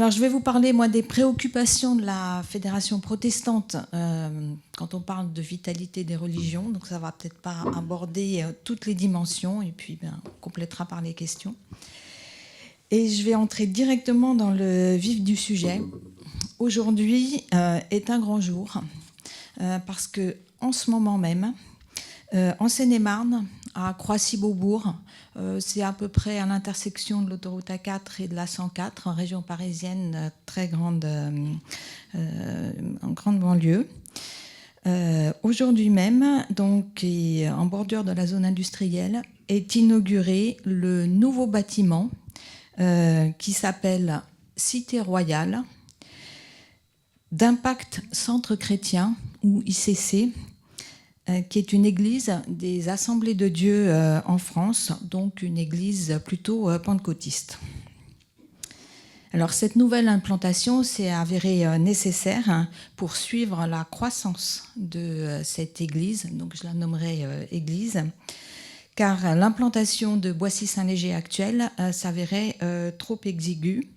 Alors, je vais vous parler, moi, des préoccupations de la Fédération protestante quand on parle de vitalité des religions. Donc, ça ne va peut-être pas aborder toutes les dimensions, et puis on complétera par les questions. Et je vais entrer directement dans le vif du sujet. Aujourd'hui est un grand jour, parce qu'en ce moment même, en Seine-et-Marne, à Croissy-Beaubourg, c'est à peu près à l'intersection de l'autoroute A4 et de la 104, en région parisienne, très grande, en grande banlieue. Aujourd'hui même, donc, en bordure de la zone industrielle, est inauguré le nouveau bâtiment qui s'appelle Cité Royale, d'Impact Centre Chrétien, ou ICC, qui est une église des Assemblées de Dieu en France, donc une église plutôt pentecôtiste. Alors cette nouvelle implantation s'est avérée nécessaire pour suivre la croissance de cette église, donc je la nommerai église, car l'implantation de Boissy-Saint-Léger actuelle s'avérait trop exiguë.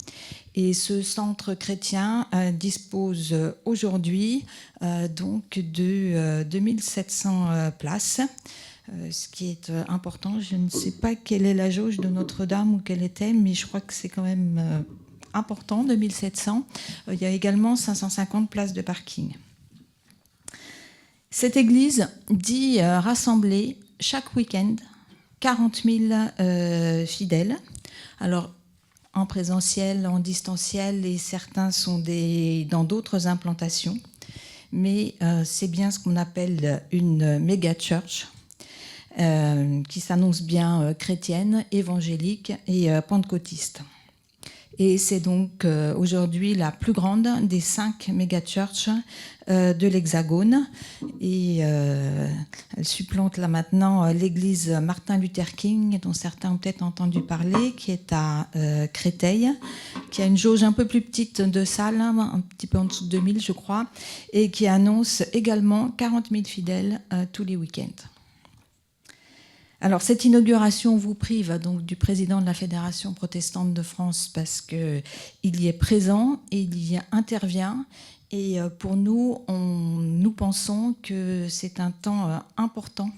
Et ce centre chrétien dispose aujourd'hui donc de 2700 places, ce qui est important. Je ne sais pas quelle est la jauge de Notre-Dame ou quelle était, mais je crois que c'est quand même important, 2700. Il y a également 550 places de parking. Cette église dit rassembler chaque week-end 40 000 fidèles. Alors, en présentiel, en distanciel, et certains sont dans d'autres implantations. Mais c'est bien ce qu'on appelle une méga church, qui s'annonce bien chrétienne, évangélique et pentecôtiste. Et c'est donc aujourd'hui la plus grande des 5 méga-churches de l'Hexagone. Et elle supplante là maintenant l'église Martin Luther King, dont certains ont peut-être entendu parler, qui est à Créteil, qui a une jauge un peu plus petite de salles, un petit peu en dessous de 2000 je crois, et qui annonce également 40 000 fidèles tous les week-ends. Alors, cette inauguration vous prive donc du président de la Fédération protestante de France parce qu'il y est présent et il y intervient. Et pour nous, nous pensons que c'est un temps important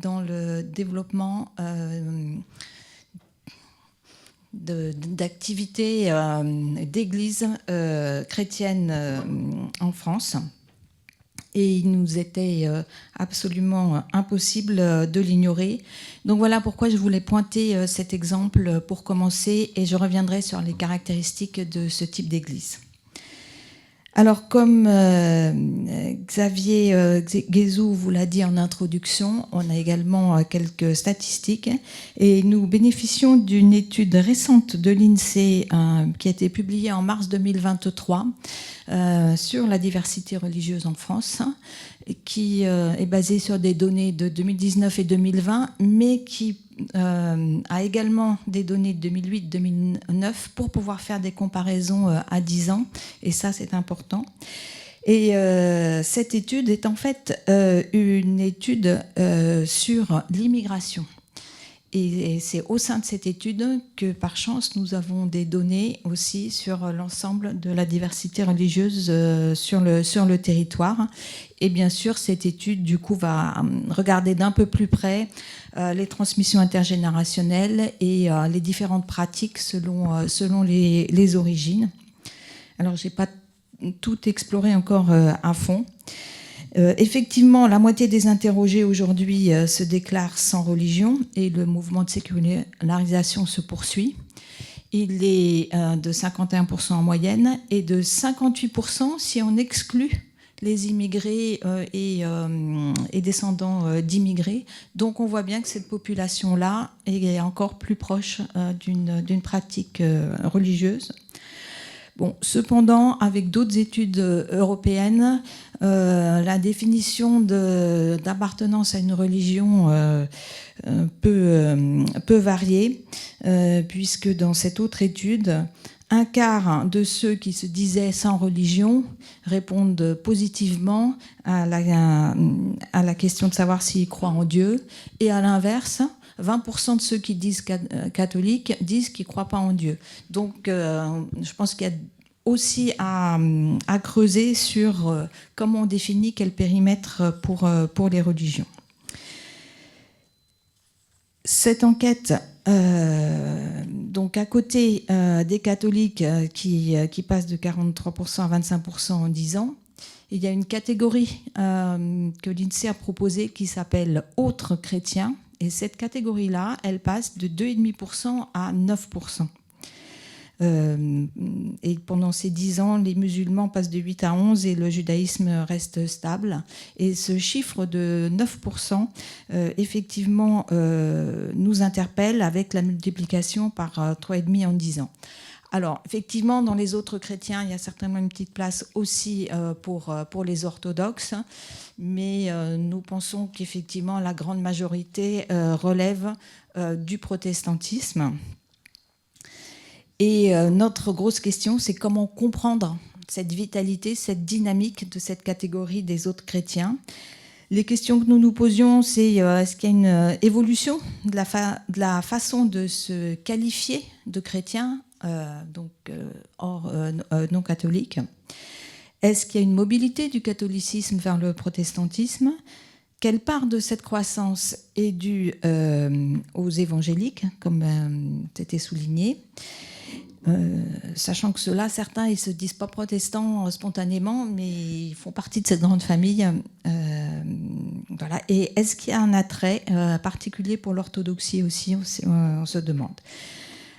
dans le développement d'activités d'églises chrétiennes en France. Et il nous était absolument impossible de l'ignorer. Donc voilà pourquoi je voulais pointer cet exemple pour commencer, et je reviendrai sur les caractéristiques de ce type d'église. Alors, comme Xavier Guézou vous l'a dit en introduction, on a également quelques statistiques, et nous bénéficions d'une étude récente de l'INSEE qui a été publiée en mars 2023 sur la diversité religieuse en France, qui est basée sur des données de 2019 et 2020, mais qui a également des données de 2008-2009 pour pouvoir faire des comparaisons à 10 ans, et ça c'est important. Et cette étude est en fait une étude sur l'immigration. Et c'est au sein de cette étude que, par chance, nous avons des données aussi sur l'ensemble de la diversité religieuse sur le territoire. Et bien sûr, cette étude, du coup, va regarder d'un peu plus près les transmissions intergénérationnelles et les différentes pratiques selon les origines. Alors, je n'ai pas tout exploré encore à fond. Effectivement, la moitié des interrogés aujourd'hui se déclarent sans religion, et le mouvement de sécularisation se poursuit. Il est de 51% en moyenne et de 58% si on exclut les immigrés et descendants d'immigrés. Donc on voit bien que cette population-là est encore plus proche d'une pratique religieuse. Bon, cependant, avec d'autres études européennes, la définition d'appartenance à une religion peut varier, puisque dans cette autre étude, un quart de ceux qui se disaient sans religion répondent positivement à la question de savoir s'ils croient en Dieu, et à l'inverse, 20% de ceux qui disent catholiques disent qu'ils ne croient pas en Dieu. Donc, je pense qu'il y a aussi à creuser sur comment on définit quel périmètre pour les religions. Cette enquête, donc à côté des catholiques qui passent de 43% à 25% en 10 ans, il y a une catégorie que l'INSEE a proposée qui s'appelle « Autres chrétiens ». Et cette catégorie-là, elle passe de 2,5% à 9%. Et pendant ces 10 ans, les musulmans passent de 8 à 11 et le judaïsme reste stable. Et ce chiffre de 9%, effectivement, nous interpelle avec la multiplication par 3,5 en 10 ans. Alors, effectivement, dans les autres chrétiens, il y a certainement une petite place aussi pour les orthodoxes, mais nous pensons qu'effectivement, la grande majorité relève du protestantisme. Et notre grosse question, c'est comment comprendre cette vitalité, cette dynamique de cette catégorie des autres chrétiens. Les questions que nous nous posions, c'est est-ce qu'il y a une évolution de la façon de se qualifier de chrétien, hors non catholique? Est-ce qu'il y a une mobilité du catholicisme vers le protestantisme? Quelle part de cette croissance est due aux évangéliques, comme c'était souligné? Sachant que ceux-là, certains, ils ne se disent pas protestants spontanément, mais ils font partie de cette grande famille. Voilà. Et est-ce qu'il y a un attrait particulier pour l'orthodoxie aussi, on se demande.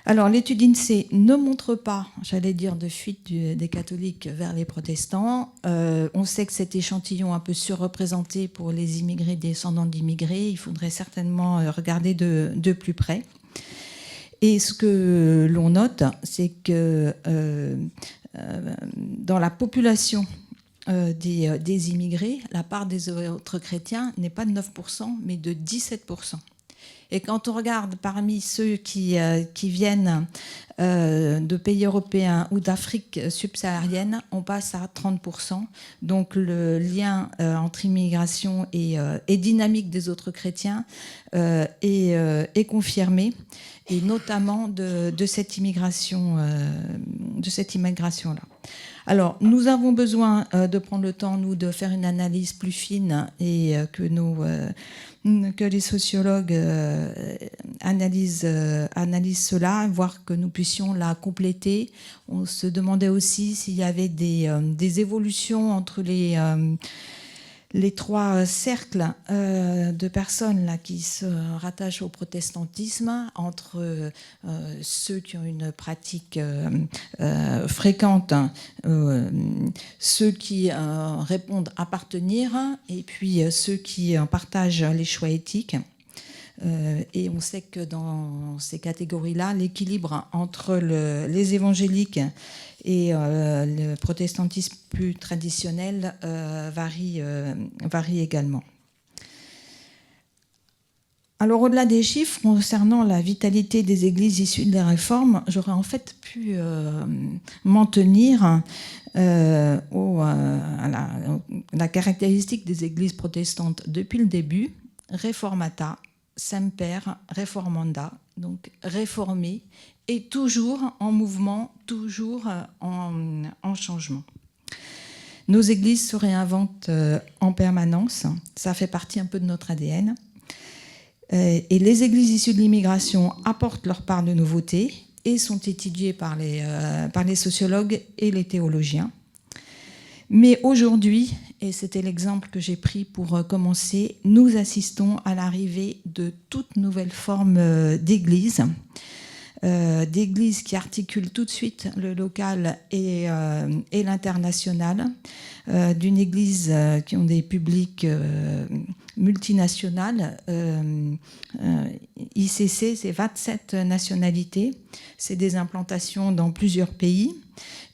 Alors, l'étude INSEE ne montre pas, j'allais dire, de fuite des catholiques vers les protestants. On sait que cet échantillon est un peu surreprésenté pour les immigrés, descendants d'immigrés. Il faudrait certainement regarder de plus près. Et ce que l'on note, c'est que dans la population des immigrés, la part des autres chrétiens n'est pas de 9%, mais de 17%. Et quand on regarde parmi ceux qui viennent de pays européens ou d'Afrique subsaharienne, on passe à 30%. Donc le lien entre immigration et dynamique des autres chrétiens est confirmé, et notamment de cette immigration-là. Alors, nous avons besoin de prendre le temps, nous, de faire une analyse plus fine et que les sociologues analysent cela, voire que nous puissions la compléter. On se demandait aussi s'il y avait des évolutions entre les trois cercles de personnes là, qui se rattachent au protestantisme, entre ceux qui ont une pratique fréquente, ceux qui répondent appartenir, et puis ceux qui partagent les choix éthiques. Et on sait que dans ces catégories-là, l'équilibre entre les évangéliques et le protestantisme plus traditionnel varie également. Alors, au-delà des chiffres, concernant la vitalité des églises issues des réformes, j'aurais en fait pu m'en tenir à la caractéristique des églises protestantes depuis le début: reformata, semper reformanda, donc réformer, et toujours en mouvement, toujours en changement. Nos églises se réinventent en permanence, ça fait partie un peu de notre ADN. Et les églises issues de l'immigration apportent leur part de nouveauté et sont étudiées par les sociologues et les théologiens. Mais aujourd'hui, et c'était l'exemple que j'ai pris pour commencer, nous assistons à l'arrivée de toutes nouvelles formes d'églises, d'églises qui articulent tout de suite le local et l'international, d'une église qui ont des publics multinationales. ICC, c'est 27 nationalités, c'est des implantations dans plusieurs pays.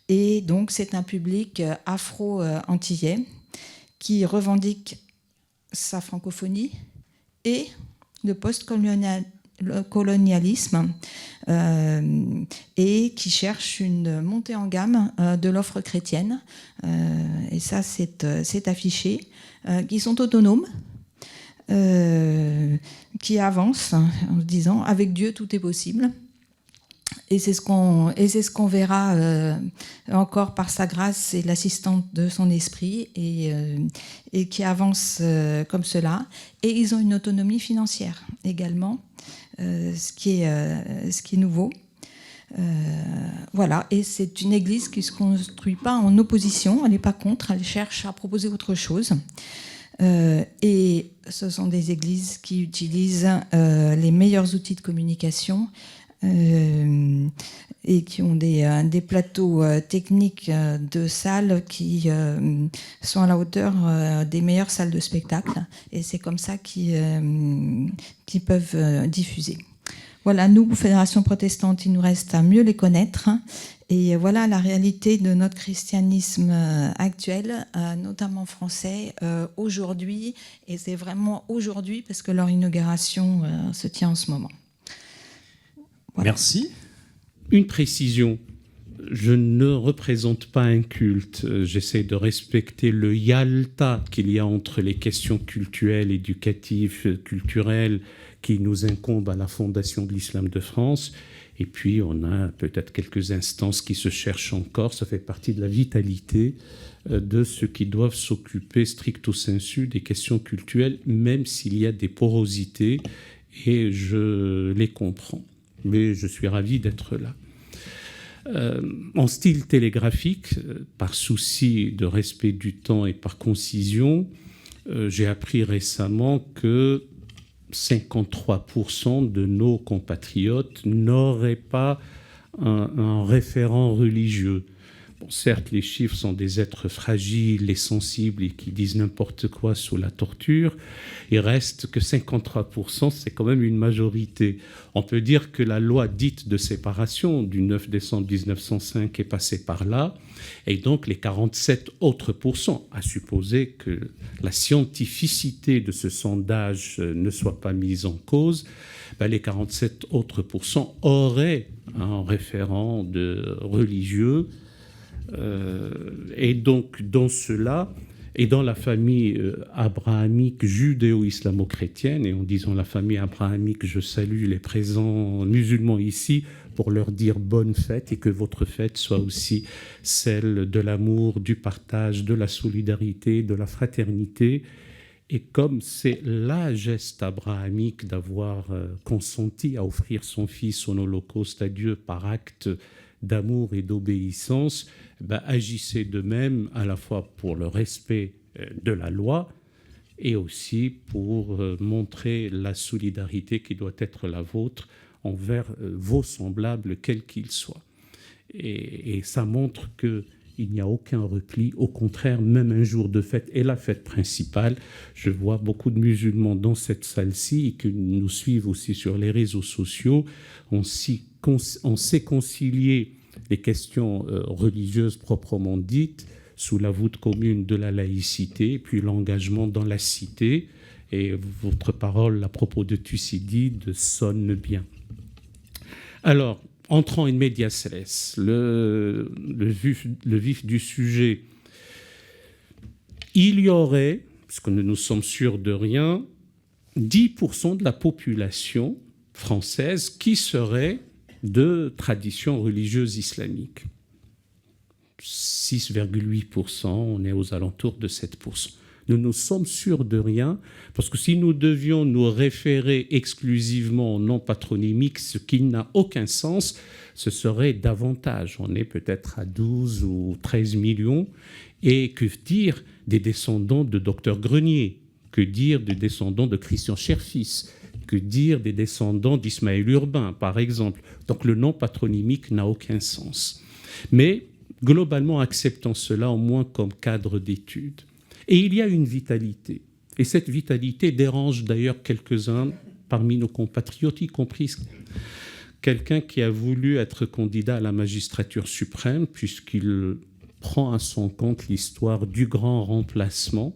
Et donc, c'est un public afro-antillais qui revendique sa francophonie et le post-colonialisme et qui cherche une montée en gamme de l'offre chrétienne. Et ça, c'est affiché. Qui sont autonomes, qui avance en se disant « avec Dieu, tout est possible ». Et c'est ce qu'on verra encore par sa grâce et l'assistante de son esprit, et qui avance comme cela. Et ils ont une autonomie financière également, ce qui est nouveau. Voilà, et c'est une église qui ne se construit pas en opposition, elle n'est pas contre, elle cherche à proposer autre chose. Et ce sont des églises qui utilisent les meilleurs outils de communication, et qui ont des plateaux techniques de salles qui sont à la hauteur des meilleures salles de spectacle. Et c'est comme ça qu'ils peuvent diffuser. Voilà, nous, Fédération protestante, il nous reste à mieux les connaître. Et voilà la réalité de notre christianisme actuel, notamment français, aujourd'hui. Et c'est vraiment aujourd'hui parce que leur inauguration se tient en ce moment. Voilà. Merci. Une précision. Je ne représente pas un culte. J'essaie de respecter le yalta qu'il y a entre les questions cultuelles, éducatives, culturelles qui nous incombent à la Fondation de l'Islam de France. Et puis, on a peut-être quelques instances qui se cherchent encore. Ça fait partie de la vitalité de ceux qui doivent s'occuper stricto sensu des questions culturelles, même s'il y a des porosités, et je les comprends. Mais je suis ravi d'être là. En style télégraphique, par souci de respect du temps et par concision, j'ai appris récemment que 53% de nos compatriotes n'auraient pas un référent religieux. Bon, certes, les chiffres sont des êtres fragiles et sensibles et qui disent n'importe quoi sous la torture. Il reste que 53%, c'est quand même une majorité. On peut dire que la loi dite de séparation du 9 décembre 1905 est passée par là. Et donc, les 47 autres pourcents, à supposer que la scientificité de ce sondage ne soit pas mise en cause, les 47 autres pourcents auraient un référent de religieux. Et donc, dans cela, et dans la famille abrahamique judéo-islamo-chrétienne, et en disant la famille abrahamique, je salue les présents musulmans ici pour leur dire bonne fête et que votre fête soit aussi celle de l'amour, du partage, de la solidarité, de la fraternité. Et comme c'est la geste abrahamique d'avoir consenti à offrir son fils en holocauste à Dieu par acte d'amour et d'obéissance, agissez de même à la fois pour le respect de la loi et aussi pour montrer la solidarité qui doit être la vôtre envers vos semblables, quels qu'ils soient. Et ça montre qu'il n'y a aucun repli. Au contraire, même un jour de fête et la fête principale, je vois beaucoup de musulmans dans cette salle-ci et qui nous suivent aussi sur les réseaux sociaux. On sait concilier les questions religieuses proprement dites sous la voûte commune de la laïcité, puis l'engagement dans la cité. Et votre parole à propos de Thucydide sonne bien. Alors, entrons in medias res, le vif du sujet. Il y aurait, parce que nous sommes sûrs de rien, 10% de la population française qui serait de tradition religieuse islamique. 6,8%, on est aux alentours de 7%. Nous sommes sûrs de rien, parce que si nous devions nous référer exclusivement au nom patronymique, ce qui n'a aucun sens, ce serait davantage. On est peut-être à 12 ou 13 millions. Et que dire des descendants de Dr Grenier? Que dire des descendants de Christian Cherfis? Que dire des descendants d'Ismaël Urbain, par exemple? Donc le nom patronymique n'a aucun sens. Mais globalement, acceptons cela au moins comme cadre d'étude. Et il y a une vitalité. Et cette vitalité dérange d'ailleurs quelques-uns parmi nos compatriotes, y compris quelqu'un qui a voulu être candidat à la magistrature suprême, puisqu'il prend à son compte l'histoire du grand remplacement.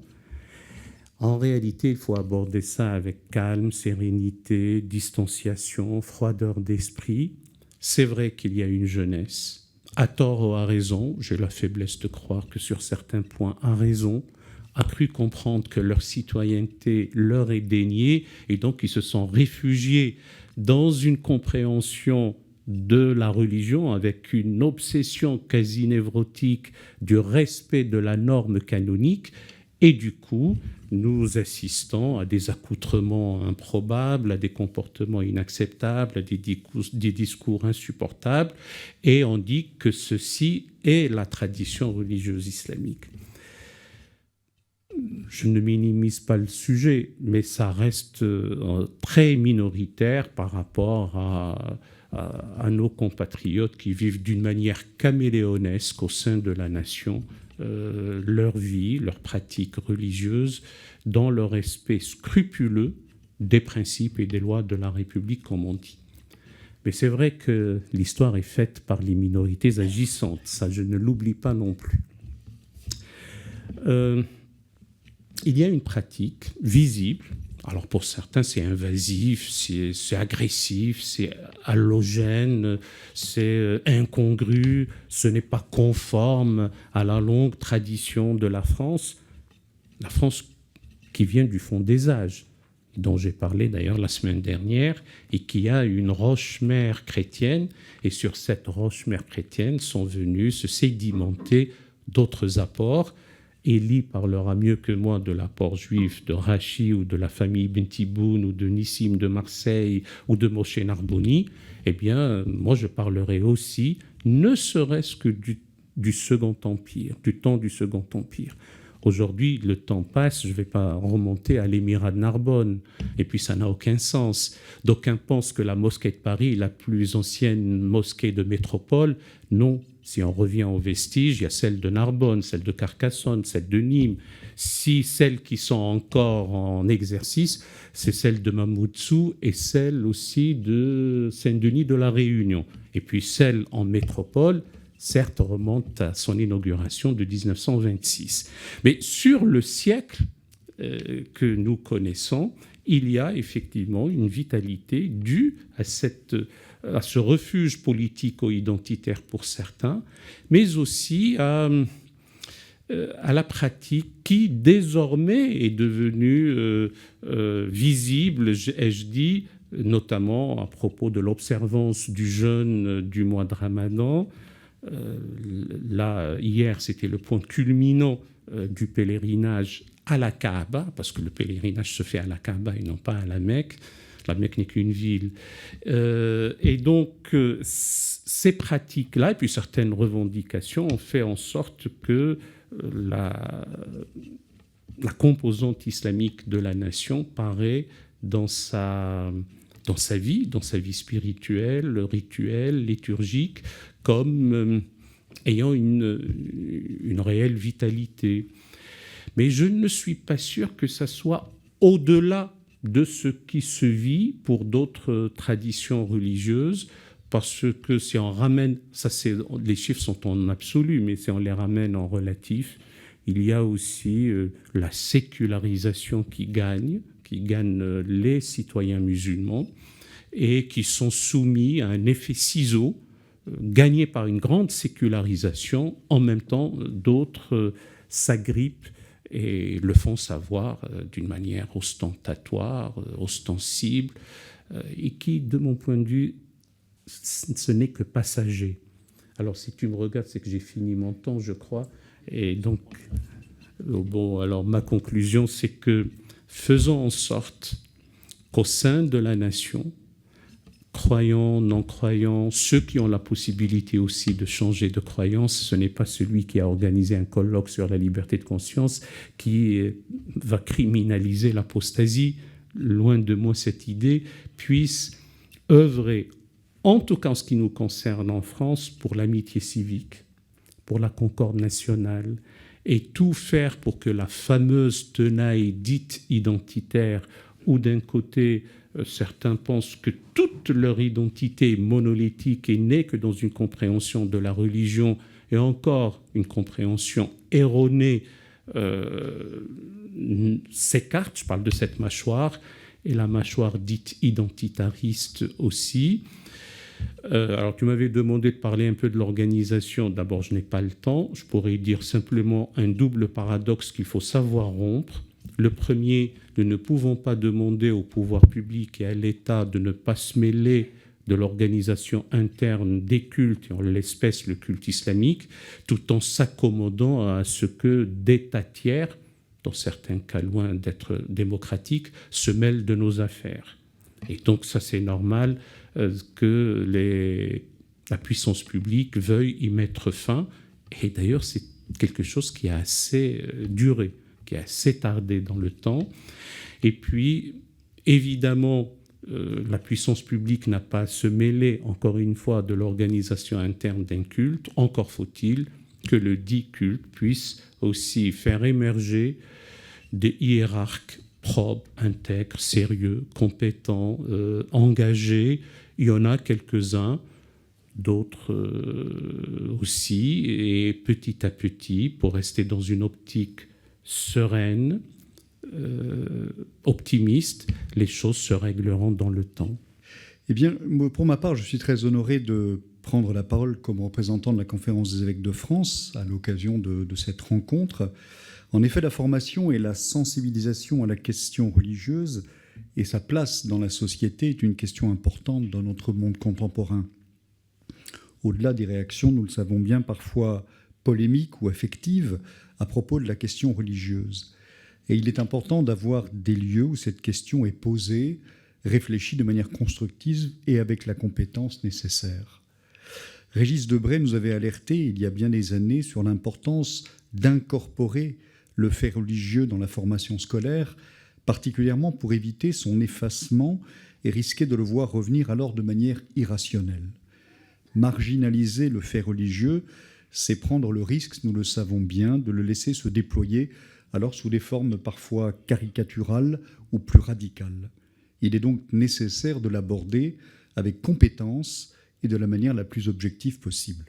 En réalité, il faut aborder ça avec calme, sérénité, distanciation, froideur d'esprit. C'est vrai qu'il y a une jeunesse, à tort ou à raison, j'ai la faiblesse de croire que sur certains points, à raison, a cru comprendre que leur citoyenneté leur est déniée, et donc ils se sont réfugiés dans une compréhension de la religion avec une obsession quasi névrotique du respect de la norme canonique, et du coup, nous assistons à des accoutrements improbables, à des comportements inacceptables, à des discours insupportables, et on dit que ceci est la tradition religieuse islamique. Je ne minimise pas le sujet, mais ça reste très minoritaire par rapport à nos compatriotes qui vivent d'une manière caméléonesque au sein de la nation leur vie, leurs pratiques religieuses, dans le respect scrupuleux des principes et des lois de la République, comme on dit. Mais c'est vrai que l'histoire est faite par les minorités agissantes, ça je ne l'oublie pas non plus. Il y a une pratique visible. Alors pour certains, c'est invasif, c'est agressif, c'est allogène, c'est incongru, ce n'est pas conforme à la longue tradition de la France qui vient du fond des âges, dont j'ai parlé d'ailleurs la semaine dernière, et qui a une roche-mère chrétienne, et sur cette roche-mère chrétienne sont venus se sédimenter d'autres apports. Élie parlera mieux que moi de l'apport juif de Rachi ou de la famille Bentiboun ou de Nissim de Marseille ou de Moshe Narboni. Eh bien, moi, je parlerai aussi, ne serait-ce que du Second Empire, du temps du Second Empire. Aujourd'hui, le temps passe, je ne vais pas remonter à l'émirat de Narbonne, et puis ça n'a aucun sens. D'aucuns pensent que la mosquée de Paris est la plus ancienne mosquée de métropole. Non, si on revient aux vestiges, il y a celle de Narbonne, celle de Carcassonne, celle de Nîmes. Si celles qui sont encore en exercice, c'est celle de Mamoudzou et celle aussi de Saint-Denis de la Réunion. Et puis celle en métropole, certes, remonte à son inauguration de 1926. Mais sur le siècle que nous connaissons, il y a effectivement une vitalité due à ce refuge politico-identitaire pour certains, mais aussi à la pratique qui désormais est devenue visible, ai-je dit, notamment à propos de l'observance du jeûne du mois de Ramadan. Là, hier, c'était le point culminant du pèlerinage à la Kaaba, parce que le pèlerinage se fait à la Kaaba et non pas à la Mecque. La Mecque n'est qu'une ville. Et donc, ces pratiques-là, et puis certaines revendications, ont fait en sorte que la composante islamique de la nation paraît dans sa vie spirituelle, rituelle, liturgique, comme ayant une réelle vitalité. Mais je ne suis pas sûr que ça soit au-delà de ce qui se vit pour d'autres traditions religieuses, parce que si on ramène, les chiffres sont en absolu, mais si on les ramène en relatif, il y a aussi la sécularisation qui gagne les citoyens musulmans et qui sont soumis à un effet ciseau gagné par une grande sécularisation. En même temps, d'autres s'agrippent et le font savoir d'une manière ostentatoire, ostensible, et qui, de mon point de vue, ce n'est que passager. Alors, si tu me regardes, c'est que j'ai fini mon temps, je crois. Et donc, alors ma conclusion, c'est que faisons en sorte qu'au sein de la nation, croyants, non-croyants, ceux qui ont la possibilité aussi de changer de croyance, ce n'est pas celui qui a organisé un colloque sur la liberté de conscience qui va criminaliser l'apostasie, loin de moi cette idée, puisse œuvrer, en tout cas en ce qui nous concerne en France, pour l'amitié civique, pour la concorde nationale, et tout faire pour que la fameuse tenaille dite identitaire, où d'un côté, certains pensent que toute leur identité monolithique est née que dans une compréhension de la religion, et encore une compréhension erronée s'écarte. Je parle de cette mâchoire, et la mâchoire dite identitariste aussi. Alors, tu m'avais demandé de parler un peu de l'organisation. D'abord, je n'ai pas le temps. Je pourrais dire simplement un double paradoxe qu'il faut savoir rompre. Le premier, nous ne pouvons pas demander au pouvoir public et à l'État de ne pas se mêler de l'organisation interne des cultes, et en l'espèce le culte islamique, tout en s'accommodant à ce que d'États tiers, dans certains cas loin d'être démocratiques, se mêlent de nos affaires. Et donc ça, c'est normal que la puissance publique veuille y mettre fin. Et d'ailleurs, c'est quelque chose qui a assez duré, qui a assez tardé dans le temps. Et puis, évidemment, la puissance publique n'a pas à se mêler, encore une fois, de l'organisation interne d'un culte. Encore faut-il que le dit culte puisse aussi faire émerger des hiérarques probes, intègres, sérieux, compétents, engagés. Il y en a quelques-uns, d'autres aussi. Et petit à petit, pour rester dans une optique sereine, optimiste, les choses se régleront dans le temps. Eh bien, pour ma part, je suis très honoré de prendre la parole comme représentant de la Conférence des évêques de France à l'occasion de cette rencontre. En effet, la formation et la sensibilisation à la question religieuse et sa place dans la société est une question importante dans notre monde contemporain. Au-delà des réactions, nous le savons bien, parfois polémiques ou affectives à propos de la question religieuse. Et il est important d'avoir des lieux où cette question est posée, réfléchie de manière constructive et avec la compétence nécessaire. Régis Debray nous avait alerté il y a bien des années sur l'importance d'incorporer le fait religieux dans la formation scolaire, particulièrement pour éviter son effacement et risquer de le voir revenir alors de manière irrationnelle. Marginaliser le fait religieux, c'est prendre le risque, nous le savons bien, de le laisser se déployer alors sous des formes parfois caricaturales ou plus radicales. Il est donc nécessaire de l'aborder avec compétence et de la manière la plus objective possible.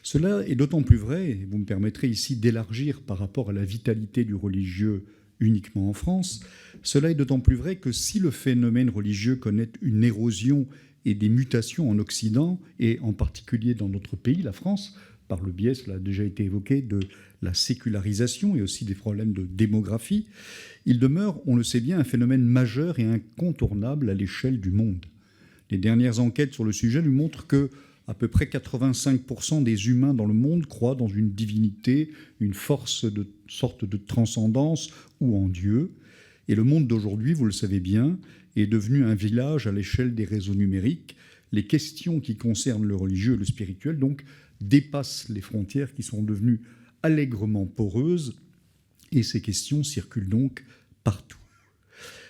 Cela est d'autant plus vrai, et vous me permettrez ici d'élargir par rapport à la vitalité du religieux uniquement en France, cela est d'autant plus vrai que si le phénomène religieux connaît une érosion et des mutations en Occident, et en particulier dans notre pays, la France, par le biais, cela a déjà été évoqué, de la sécularisation et aussi des problèmes de démographie, il demeure, on le sait bien, un phénomène majeur et incontournable à l'échelle du monde. Les dernières enquêtes sur le sujet nous montrent que à peu près 85% des humains dans le monde croient dans une divinité, une force de sorte de transcendance ou en Dieu. Et le monde d'aujourd'hui, vous le savez bien, est devenu un village à l'échelle des réseaux numériques. Les questions qui concernent le religieux et le spirituel, donc, dépassent les frontières qui sont devenues allègrement poreuses, et ces questions circulent donc partout.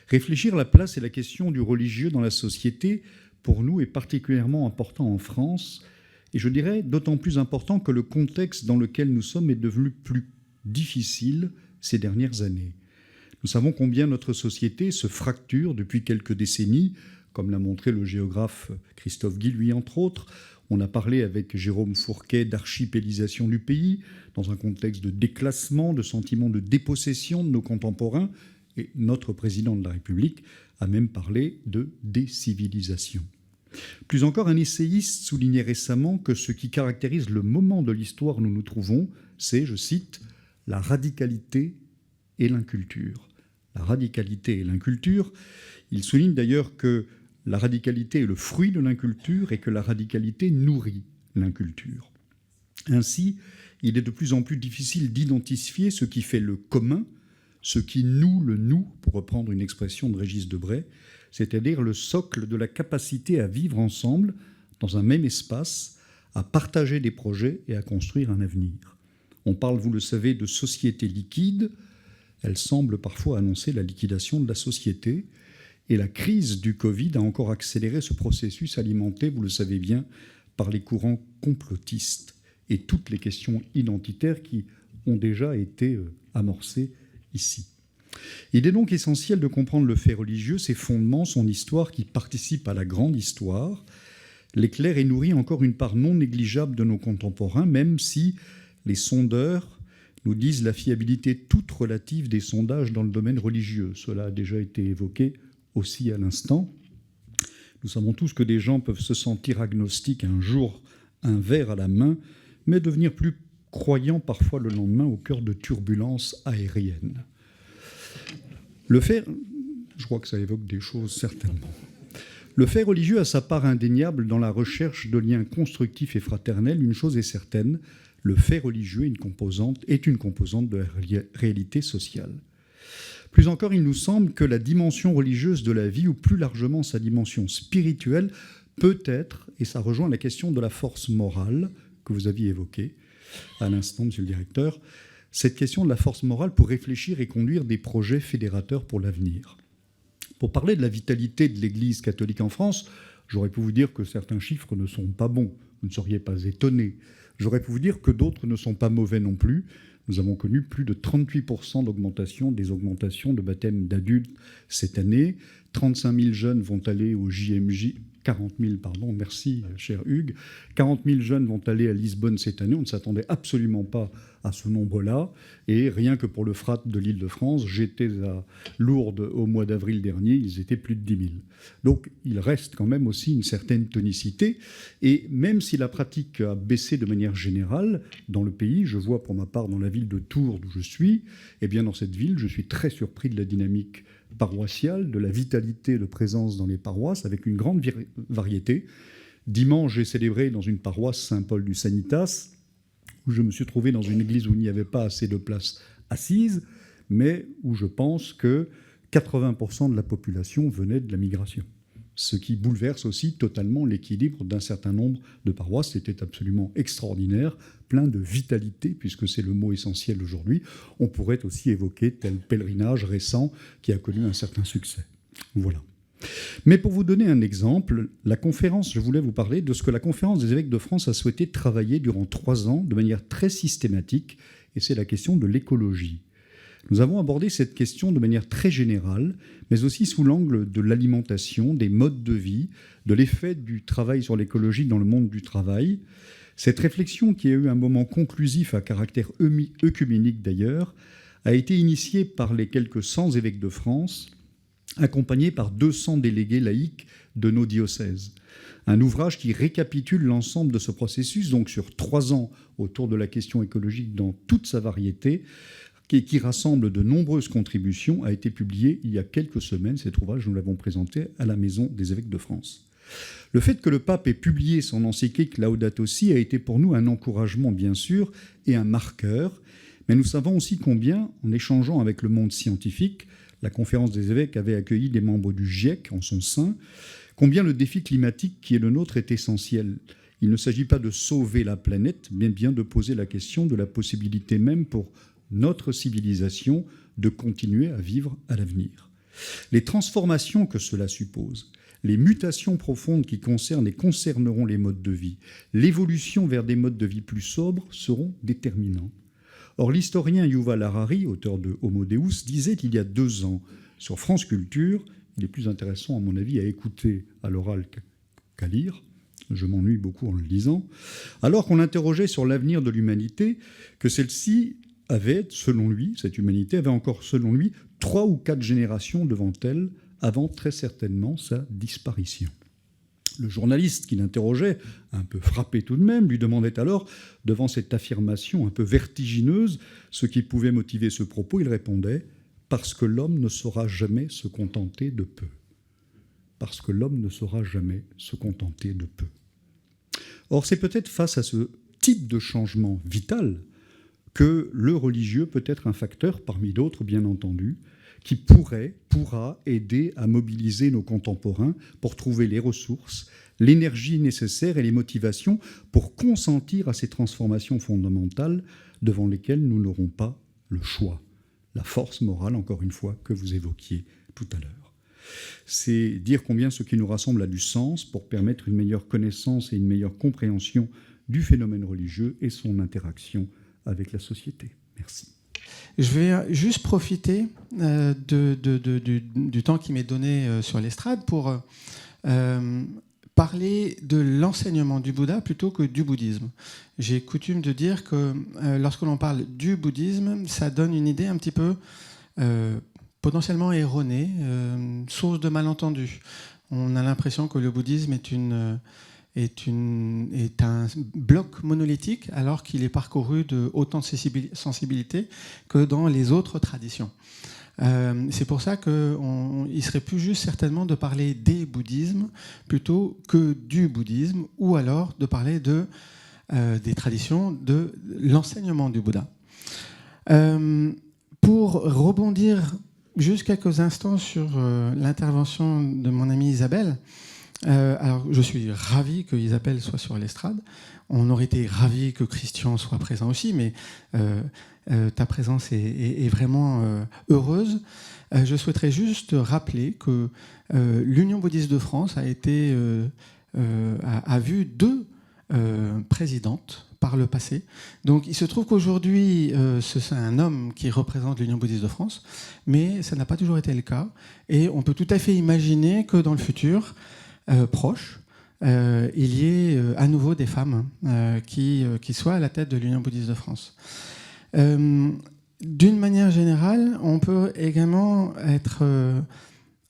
Réfléchir à la place et la question du religieux dans la société, pour nous, est particulièrement important en France, et je dirais d'autant plus important que le contexte dans lequel nous sommes est devenu plus difficile ces dernières années. Nous savons combien notre société se fracture depuis quelques décennies, comme l'a montré le géographe Christophe Guilluy, entre autres. On a parlé avec Jérôme Fourquet d'archipélisation du pays, dans un contexte de déclassement, de sentiment de dépossession de nos contemporains, et notre président de la République a même parlé de décivilisation. Plus encore, un essayiste soulignait récemment que ce qui caractérise le moment de l'histoire où nous nous trouvons, c'est, je cite, « la radicalité et l'inculture ». La radicalité et l'inculture, il souligne d'ailleurs que la radicalité est le fruit de l'inculture et que la radicalité nourrit l'inculture. Ainsi, il est de plus en plus difficile d'identifier ce qui fait le commun, ce qui noue le nous, pour reprendre une expression de Régis Debray, c'est-à-dire le socle de la capacité à vivre ensemble dans un même espace, à partager des projets et à construire un avenir. On parle, vous le savez, de société liquide. Elle semble parfois annoncer la liquidation de la société. Et la crise du Covid a encore accéléré ce processus alimenté, vous le savez bien, par les courants complotistes et toutes les questions identitaires qui ont déjà été amorcées ici. Il est donc essentiel de comprendre le fait religieux, ses fondements, son histoire qui participe à la grande histoire, l'éclaire et nourrit encore une part non négligeable de nos contemporains, même si les sondeurs nous disent la fiabilité toute relative des sondages dans le domaine religieux. Cela a déjà été évoqué aussi à l'instant. Nous savons tous que des gens peuvent se sentir agnostiques un jour, un verre à la main, mais devenir plus croyants parfois le lendemain au cœur de turbulences aériennes. Le fait, je crois que ça évoque des choses certainement. Le fait religieux a sa part indéniable dans la recherche de liens constructifs et fraternels. Une chose est certaine, le fait religieux est une composante de la réalité sociale. Plus encore, il nous semble que la dimension religieuse de la vie, ou plus largement sa dimension spirituelle, peut être, et ça rejoint la question de la force morale que vous aviez évoquée à l'instant, monsieur le directeur, cette question de la force morale pour réfléchir et conduire des projets fédérateurs pour l'avenir. Pour parler de la vitalité de l'Église catholique en France, j'aurais pu vous dire que certains chiffres ne sont pas bons. Vous ne seriez pas étonné. J'aurais pu vous dire que d'autres ne sont pas mauvais non plus. Nous avons connu plus de 38% d'augmentation des augmentations de baptême d'adultes cette année. 35 000 jeunes vont aller au JMJ. 40 000, pardon, merci cher Hugues. 40 000 jeunes vont aller à Lisbonne cette année. On ne s'attendait absolument pas à ce nombre-là. Et rien que pour le FRAT de l'Île-de-France, j'étais à Lourdes au mois d'avril dernier, ils étaient plus de 10 000. Donc il reste quand même aussi une certaine tonicité. Et même si la pratique a baissé de manière générale dans le pays, je vois pour ma part dans la ville de Tours d'où je suis, eh bien dans cette ville, je suis très surpris de la dynamique paroissiale, de la vitalité de présence dans les paroisses, avec une grande variété. Dimanche, j'ai célébré dans une paroisse Saint-Paul du Sanitas, où je me suis trouvé dans une église où il n'y avait pas assez de places assises, mais où je pense que 80% de la population venait de la migration. Ce qui bouleverse aussi totalement l'équilibre d'un certain nombre de paroisses. C'était absolument extraordinaire, plein de vitalité, puisque c'est le mot essentiel aujourd'hui. On pourrait aussi évoquer tel pèlerinage récent qui a connu un certain succès. Voilà. Mais pour vous donner un exemple, je voulais vous parler de ce que la Conférence des évêques de France a souhaité travailler durant 3 ans de manière très systématique, et c'est la question de l'écologie. Nous avons abordé cette question de manière très générale, mais aussi sous l'angle de l'alimentation, des modes de vie, de l'effet du travail sur l'écologie dans le monde du travail. Cette réflexion, qui a eu un moment conclusif à caractère œcuménique d'ailleurs, a été initiée par les quelques 100 évêques de France, accompagnés par 200 délégués laïcs de nos diocèses. Un ouvrage qui récapitule l'ensemble de ce processus, donc sur 3 ans autour de la question écologique dans toute sa variété, qui rassemble de nombreuses contributions, a été publié il y a quelques semaines. Cet ouvrage, nous l'avons présenté à la Maison des évêques de France. Le fait que le pape ait publié son encyclique Laudato Si a été pour nous un encouragement, bien sûr, et un marqueur. Mais nous savons aussi combien, en échangeant avec le monde scientifique, la Conférence des évêques avait accueilli des membres du GIEC en son sein, combien le défi climatique qui est le nôtre est essentiel. Il ne s'agit pas de sauver la planète, mais bien de poser la question de la possibilité même pour notre civilisation de continuer à vivre à l'avenir. Les transformations que cela suppose, les mutations profondes qui concernent et concerneront les modes de vie, l'évolution vers des modes de vie plus sobres seront déterminants. Or, l'historien Yuval Harari, auteur de Homo Deus, disait il y a 2 ans sur France Culture, il est plus intéressant à mon avis à écouter à l'oral qu'à lire, je m'ennuie beaucoup en le lisant, alors qu'on l'interrogeait sur l'avenir de l'humanité, que celle-ci avait, selon lui, cette humanité avait encore, selon lui, 3 ou 4 générations devant elle, avant très certainement sa disparition. Le journaliste qui l'interrogeait, un peu frappé tout de même, lui demandait alors, devant cette affirmation un peu vertigineuse, ce qui pouvait motiver ce propos. Il répondait « Parce que l'homme ne saura jamais se contenter de peu. » Parce que l'homme ne saura jamais se contenter de peu. Or, c'est peut-être face à ce type de changement vital que le religieux peut être un facteur, parmi d'autres bien entendu, qui pourra aider à mobiliser nos contemporains pour trouver les ressources, l'énergie nécessaire et les motivations pour consentir à ces transformations fondamentales devant lesquelles nous n'aurons pas le choix. La force morale, encore une fois, que vous évoquiez tout à l'heure. C'est dire combien ce qui nous rassemble a du sens pour permettre une meilleure connaissance et une meilleure compréhension du phénomène religieux et son interaction avec la société. Merci. Je vais juste profiter du temps qui m'est donné sur l'estrade pour parler de l'enseignement du Bouddha plutôt que du bouddhisme. J'ai coutume de dire que lorsque l'on parle du bouddhisme, ça donne une idée un petit peu potentiellement erronée, source de malentendus. On a l'impression que le bouddhisme est un bloc monolithique, alors qu'il est parcouru de autant de sensibilités que dans les autres traditions. C'est pour ça qu'il serait plus juste certainement de parler des bouddhismes plutôt que du bouddhisme, ou alors de parler des traditions de l'enseignement du Bouddha. Pour rebondir juste quelques instants sur l'intervention de mon amie Isabelle, alors je suis ravi que Isabelle soit sur l'estrade. On aurait été ravis que Christian soit présent aussi, mais ta présence est vraiment heureuse. Je souhaiterais juste rappeler que l'Union bouddhiste de France a vu 2 présidentes par le passé. Donc il se trouve qu'aujourd'hui, c'est un homme qui représente l'Union bouddhiste de France, mais ça n'a pas toujours été le cas. Et on peut tout à fait imaginer que dans le futur proche, il y ait à nouveau des femmes qui soient à la tête de l'Union bouddhiste de France. D'une manière générale, on peut également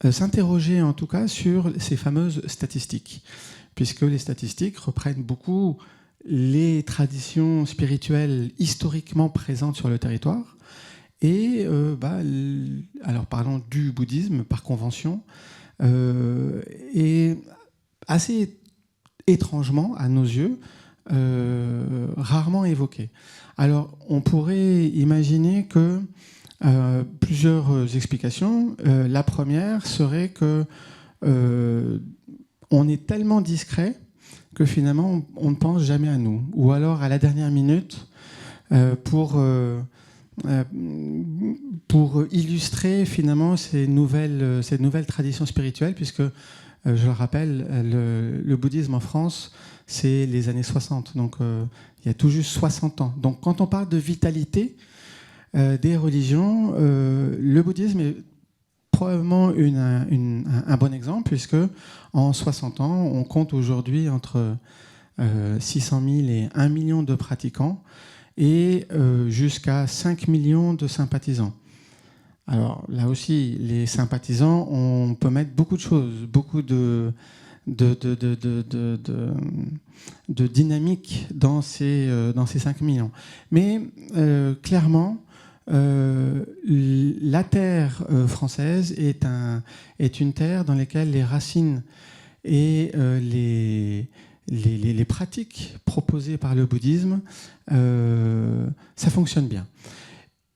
s'interroger en tout cas sur ces fameuses statistiques, puisque les statistiques reprennent beaucoup les traditions spirituelles historiquement présentes sur le territoire. Et alors parlons du bouddhisme par convention, et assez étrangement, à nos yeux, rarement évoqué. Alors, on pourrait imaginer que plusieurs explications. La première serait que on est tellement discret que finalement, on ne pense jamais à nous. Ou alors, à la dernière minute, pour illustrer finalement ces nouvelles traditions spirituelles, puisque, je le rappelle, le bouddhisme en France, c'est les années 60, donc il y a tout juste 60 ans. Donc quand on parle de vitalité des religions, le bouddhisme est probablement un bon exemple, puisque en 60 ans, on compte aujourd'hui entre 600 000 et 1 million de pratiquants, et jusqu'à 5 millions de sympathisants. Alors là aussi, les sympathisants, on peut mettre beaucoup de choses, beaucoup de dynamique dans ces 5 millions. Mais clairement, la terre française est une terre dans laquelle les racines et les pratiques proposées par le bouddhisme, ça fonctionne bien.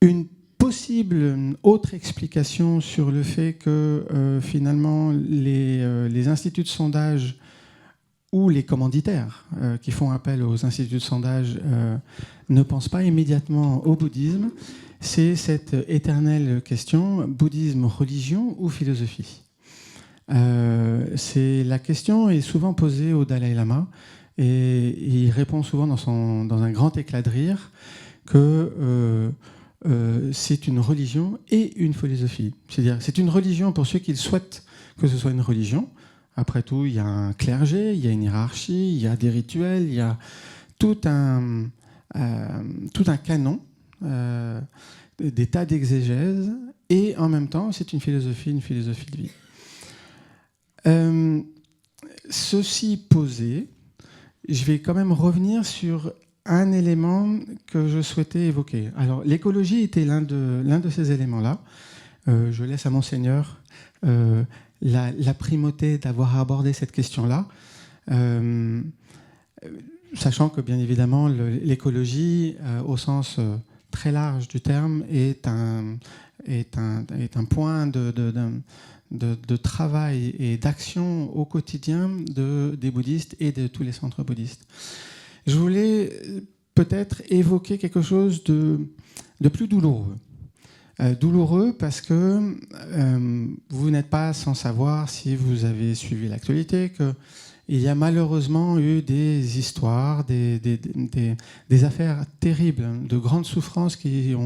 Une possible autre explication sur le fait que finalement les instituts de sondage ou les commanditaires qui font appel aux instituts de sondage ne pensent pas immédiatement au bouddhisme, c'est cette éternelle question: bouddhisme, religion ou philosophie? La question est souvent posée au Dalai Lama, et il répond souvent dans un grand éclat de rire que c'est une religion et une philosophie. C'est-à-dire, c'est une religion pour ceux qui souhaitent que ce soit une religion. Après tout, il y a un clergé, il y a une hiérarchie, il y a des rituels, il y a tout un canon, des tas d'exégèses, et en même temps, c'est une philosophie de vie. Ceci posé, je vais quand même revenir sur un élément que je souhaitais évoquer. Alors, l'écologie était l'un de ces éléments-là. Je laisse à Monseigneur la primauté d'avoir abordé cette question-là, sachant que, bien évidemment, l'écologie, au sens très large du terme, est un point de travail et d'action au quotidien des bouddhistes et de tous les centres bouddhistes. Je voulais peut-être évoquer quelque chose de plus douloureux. Douloureux parce que vous n'êtes pas sans savoir, si vous avez suivi l'actualité, qu'il y a malheureusement eu des histoires, des affaires terribles, de grandes souffrances qui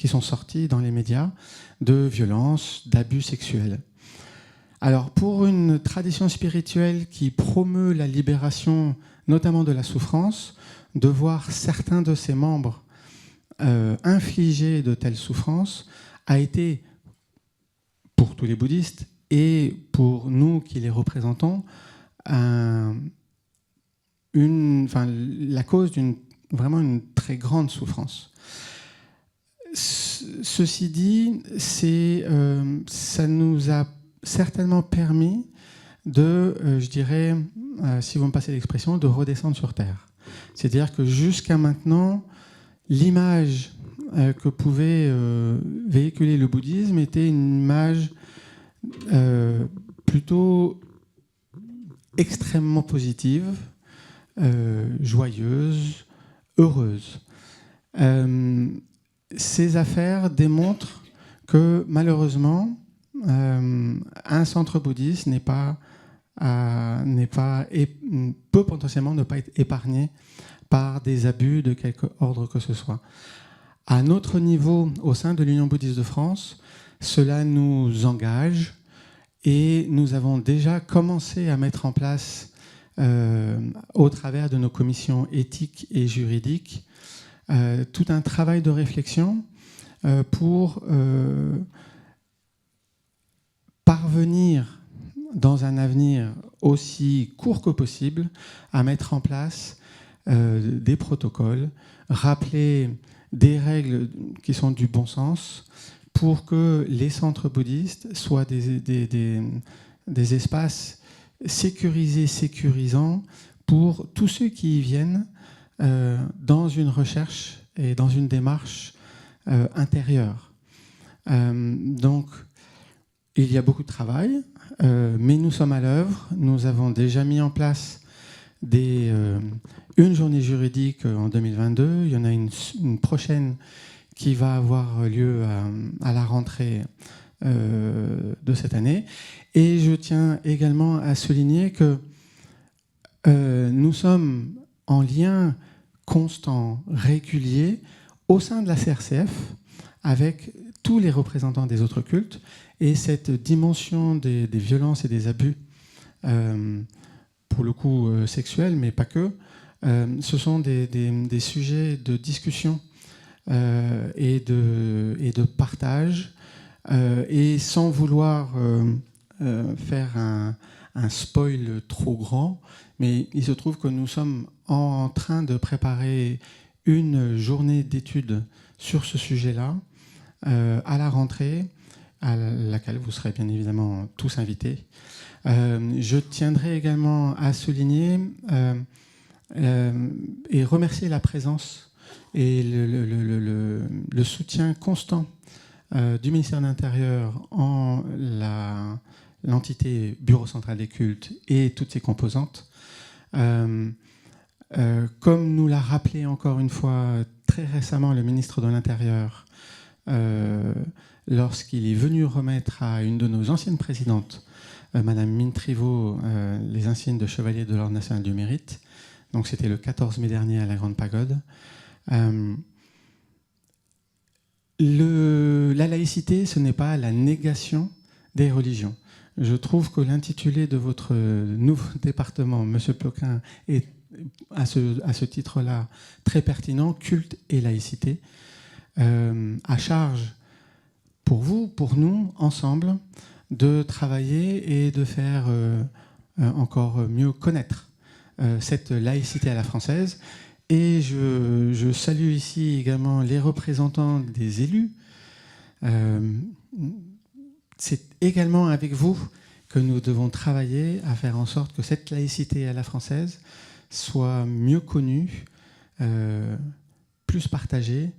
sont sorties dans les médias, de violences, d'abus sexuels. Alors, pour une tradition spirituelle qui promeut la libération, notamment de la souffrance, de voir certains de ses membres infliger de telles souffrances a été, pour tous les bouddhistes, est, pour nous qui les représentons, la cause vraiment une très grande souffrance. Ceci dit, ça nous a certainement permis de, je dirais, si vous me passez l'expression, de redescendre sur Terre. C'est-à-dire que jusqu'à maintenant, l'image que pouvait véhiculer le bouddhisme était une image plutôt extrêmement positive, joyeuse, heureuse. Ces affaires démontrent que malheureusement, un centre bouddhiste peut potentiellement ne pas être épargné par des abus de quelque ordre que ce soit. À notre niveau, au sein de l'Union bouddhiste de France, cela nous engage et nous avons déjà commencé à mettre en place, au travers de nos commissions éthiques et juridiques, tout un travail de réflexion pour parvenir, dans un avenir aussi court que possible, à mettre en place des protocoles, rappeler des règles qui sont du bon sens pour que les centres bouddhistes soient des espaces sécurisés, sécurisants pour tous ceux qui y viennent dans une recherche et dans une démarche intérieure. Donc, il y a beaucoup de travail, mais nous sommes à l'œuvre. Nous avons déjà mis en place une journée juridique en 2022. Il y en a une prochaine qui va avoir lieu à la rentrée de cette année. Et je tiens également à souligner que nous sommes en lien constant, régulier, au sein de la CRCF, avec tous les représentants des autres cultes. Et cette dimension des violences et des abus, pour le coup sexuels, mais pas que, ce sont des sujets de discussion et de partage, et sans vouloir faire un spoil trop grand, mais il se trouve que nous sommes en train de préparer une journée d'études sur ce sujet-là à la rentrée, à laquelle vous serez bien évidemment tous invités. Je tiendrai également à souligner et remercier la présence et le soutien constant du ministère de l'Intérieur en l'entité Bureau central des cultes et toutes ses composantes. Comme nous l'a rappelé encore une fois très récemment le ministre de l'Intérieur, lorsqu'il est venu remettre à une de nos anciennes présidentes, Madame Mine Triveau, les insignes de chevalier de l'Ordre national du mérite. Donc c'était le 14 mai dernier à la Grande Pagode. La laïcité, ce n'est pas la négation des religions. Je trouve que l'intitulé de votre nouveau département, Monsieur Ploquin, est à ce titre-là très pertinent, culte et laïcité. À charge pour vous, pour nous, ensemble, de travailler et de faire encore mieux connaître cette laïcité à la française. Et je salue ici également les représentants des élus. C'est également avec vous que nous devons travailler à faire en sorte que cette laïcité à la française soit mieux connue, plus partagée.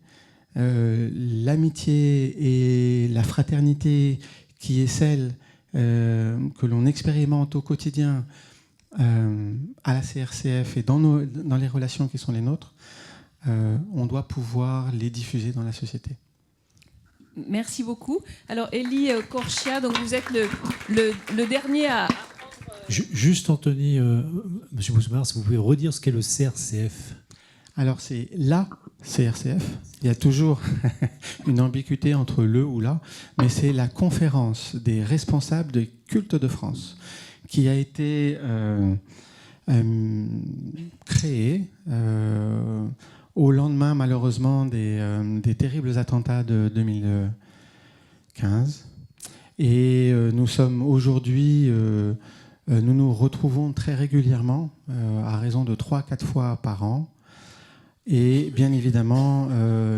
L'amitié et la fraternité qui est celle que l'on expérimente au quotidien à la CRCF et dans les relations qui sont les nôtres, on doit pouvoir les diffuser dans la société. Merci beaucoup. Alors, Élie Corchia, donc vous êtes le dernier à... Juste, Anthony, Monsieur Bousmar, si vous pouvez redire ce qu'est le CRCF. Alors, c'est la CRCF. Il y a toujours une ambiguïté entre le ou la, mais c'est la conférence des responsables des cultes de France qui a été créée au lendemain, malheureusement, des terribles attentats de 2015. Et nous sommes aujourd'hui, nous nous retrouvons très régulièrement, à raison de 3-4 fois par an. Et bien évidemment,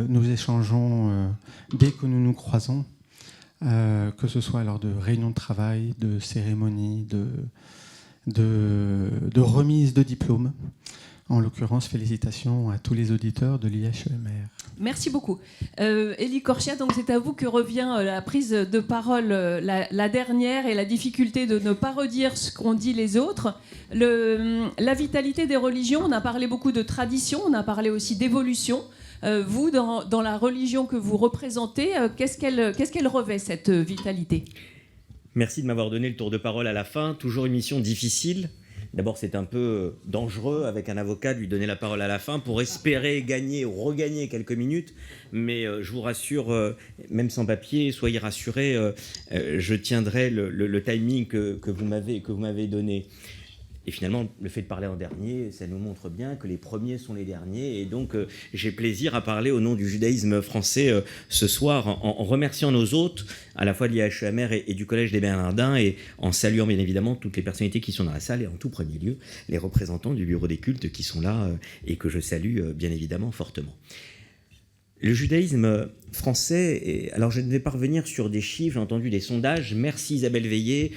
nous échangeons dès que nous nous croisons, que ce soit lors de réunions de travail, de cérémonies, de remise de diplômes. En l'occurrence, félicitations à tous les auditeurs de l'IHEMR. Merci beaucoup. Élie Corchia, donc c'est à vous que revient la prise de parole, la dernière, et la difficulté de ne pas redire ce qu'ont dit les autres. La vitalité des religions, on a parlé beaucoup de tradition, on a parlé aussi d'évolution. Vous, dans la religion que vous représentez, qu'est-ce qu'elle revêt, cette vitalité ? Merci de m'avoir donné le tour de parole à la fin. Toujours une mission difficile. D'abord, c'est un peu dangereux avec un avocat de lui donner la parole à la fin pour espérer gagner ou regagner quelques minutes. Mais je vous rassure, même sans papier, soyez rassurés, je tiendrai le timing que vous m'avez donné. Et finalement, le fait de parler en dernier, ça nous montre bien que les premiers sont les derniers. Et donc, j'ai plaisir à parler au nom du judaïsme français ce soir, en remerciant nos hôtes, à la fois de l'IHEMR et du Collège des Bernardins, et en saluant bien évidemment toutes les personnalités qui sont dans la salle, et en tout premier lieu, les représentants du Bureau des cultes qui sont là et que je salue bien évidemment fortement. Le judaïsme français, alors je ne vais pas revenir sur des chiffres, j'ai entendu des sondages, merci Isabelle Veillé,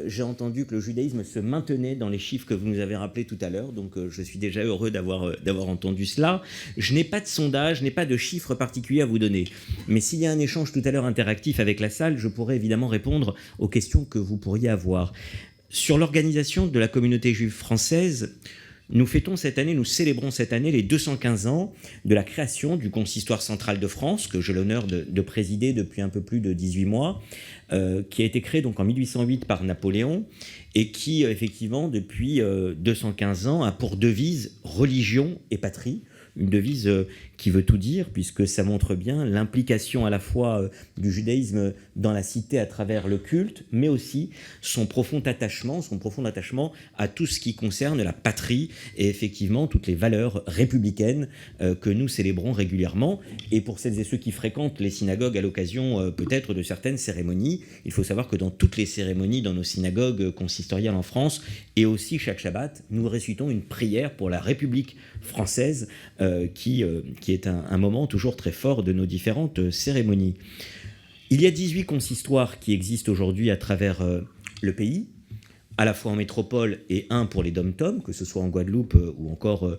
j'ai entendu que le judaïsme se maintenait dans les chiffres que vous nous avez rappelés tout à l'heure, donc je suis déjà heureux d'avoir entendu cela. Je n'ai pas de sondage, je n'ai pas de chiffres particuliers à vous donner, mais s'il y a un échange tout à l'heure interactif avec la salle, je pourrais évidemment répondre aux questions que vous pourriez avoir. Sur l'organisation de la communauté juive française, nous célébrons cette année les 215 ans de la création du Consistoire central de France, que j'ai l'honneur de présider depuis un peu plus de 18 mois, qui a été créé donc en 1808 par Napoléon et qui, effectivement, depuis 215 ans, a pour devise « Religion et patrie ». Une devise qui veut tout dire, puisque ça montre bien l'implication à la fois du judaïsme dans la cité à travers le culte, mais aussi son profond attachement à tout ce qui concerne la patrie et effectivement toutes les valeurs républicaines que nous célébrons régulièrement. Et pour celles et ceux qui fréquentent les synagogues à l'occasion peut-être de certaines cérémonies, il faut savoir que dans toutes les cérémonies dans nos synagogues consistoriales en France, et aussi chaque Shabbat, nous récitons une prière pour la République française qui est un moment toujours très fort de nos différentes cérémonies. Il y a 18 consistoires qui existent aujourd'hui à travers le pays, à la fois en métropole et un pour les dom-toms, que ce soit en Guadeloupe ou encore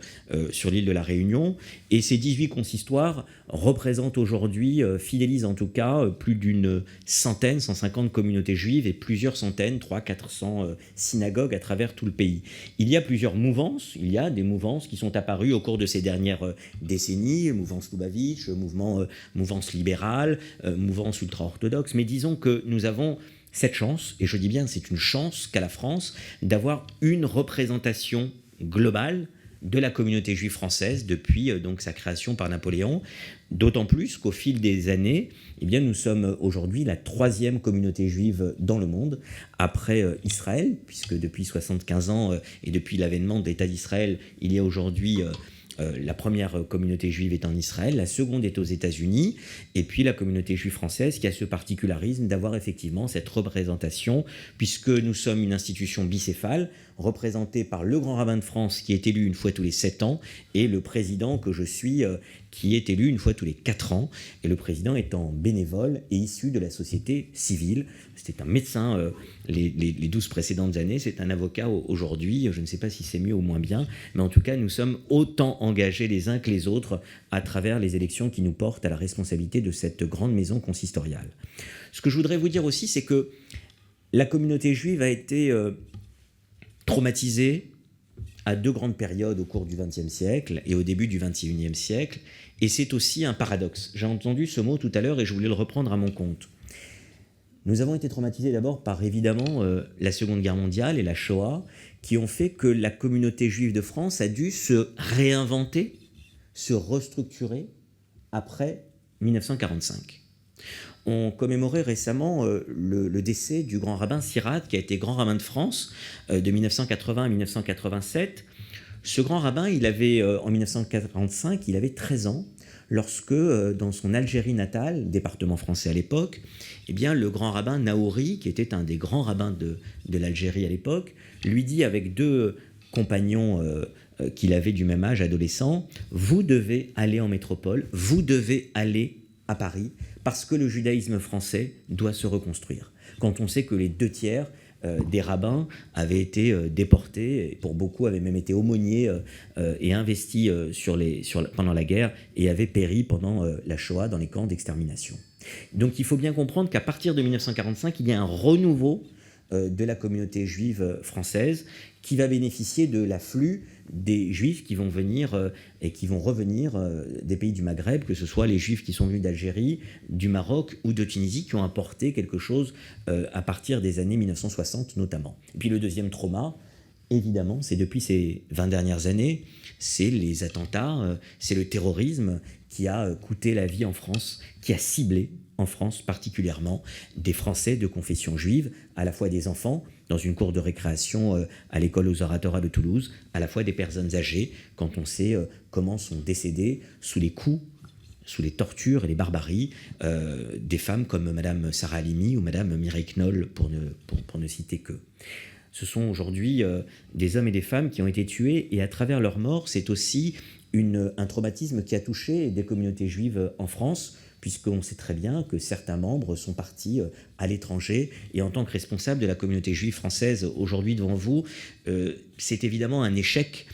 sur l'île de la Réunion. Et ces 18 consistoires représentent aujourd'hui, fidélisent en tout cas, plus d'une centaine, 150 communautés juives et plusieurs centaines, 300-400 synagogues à travers tout le pays. Il y a plusieurs mouvances, il y a des mouvances qui sont apparues au cours de ces dernières décennies, mouvance Lubavitch, mouvance libérale, mouvance ultra-orthodoxe, mais disons que nous avons cette chance, et je dis bien c'est une chance qu'a la France, d'avoir une représentation globale de la communauté juive française depuis donc sa création par Napoléon, d'autant plus qu'au fil des années, eh bien, nous sommes aujourd'hui la 3e communauté juive dans le monde, après Israël, puisque depuis 75 ans et depuis l'avènement de l'État d'Israël, il y a aujourd'hui la première communauté juive est en Israël, la seconde est aux États-Unis, et puis la communauté juive française qui a ce particularisme d'avoir effectivement cette représentation, puisque nous sommes une institution bicéphale, représentée par le grand rabbin de France qui est élu une fois tous les 7 ans, et le président que je suis qui est élu une fois tous les 4 ans, et le président étant bénévole et issu de la société civile. C'était un médecin les 12 précédentes années, c'est un avocat aujourd'hui, je ne sais pas si c'est mieux ou moins bien, mais en tout cas nous sommes autant engagés les uns que les autres à travers les élections qui nous portent à la responsabilité de cette grande maison consistoriale. Ce que je voudrais vous dire aussi, c'est que la communauté juive a été traumatisée à 2 grandes périodes au cours du XXe siècle et au début du XXIe siècle, et c'est aussi un paradoxe. J'ai entendu ce mot tout à l'heure et je voulais le reprendre à mon compte. Nous avons été traumatisés d'abord par évidemment la Seconde Guerre mondiale et la Shoah, qui ont fait que la communauté juive de France a dû se réinventer, se restructurer après 1945. On commémorait récemment le décès du grand rabbin Sirat, qui a été grand rabbin de France de 1980 à 1987. Ce grand rabbin, en 1945, il avait 13 ans lorsque, dans son Algérie natale, département français à l'époque, eh bien, le grand rabbin Naouri, qui était un des grands rabbins de l'Algérie à l'époque, lui dit avec 2 compagnons qu'il avait du même âge, adolescents, vous devez aller en métropole, vous devez aller à Paris, parce que le judaïsme français doit se reconstruire. Quand on sait que les 2/3 des rabbins avaient été déportés, et pour beaucoup avaient même été aumôniers et investis pendant la guerre, et avaient péri pendant la Shoah dans les camps d'extermination. Donc il faut bien comprendre qu'à partir de 1945, il y a un renouveau de la communauté juive française qui va bénéficier de l'afflux des juifs qui vont venir et qui vont revenir des pays du Maghreb, que ce soit les juifs qui sont venus d'Algérie, du Maroc ou de Tunisie, qui ont apporté quelque chose à partir des années 1960 notamment. Et puis le deuxième trauma, évidemment, c'est depuis ces 20 dernières années, c'est les attentats, c'est le terrorisme qui a coûté la vie en France, qui a ciblé en France particulièrement des Français de confession juive, à la fois des enfants dans une cour de récréation à l'école aux oratoires de Toulouse, à la fois des personnes âgées, quand on sait comment sont décédées sous les coups, sous les tortures et les barbaries des femmes comme Madame Sarah Halimi ou Madame Mireille Knoll, pour ne citer que. Ce sont aujourd'hui des hommes et des femmes qui ont été tués, et à travers leur mort, c'est aussi un traumatisme qui a touché des communautés juives en France, puisqu'on sait très bien que certains membres sont partis à l'étranger. Et en tant que responsable de la communauté juive française aujourd'hui devant vous, c'est évidemment un échec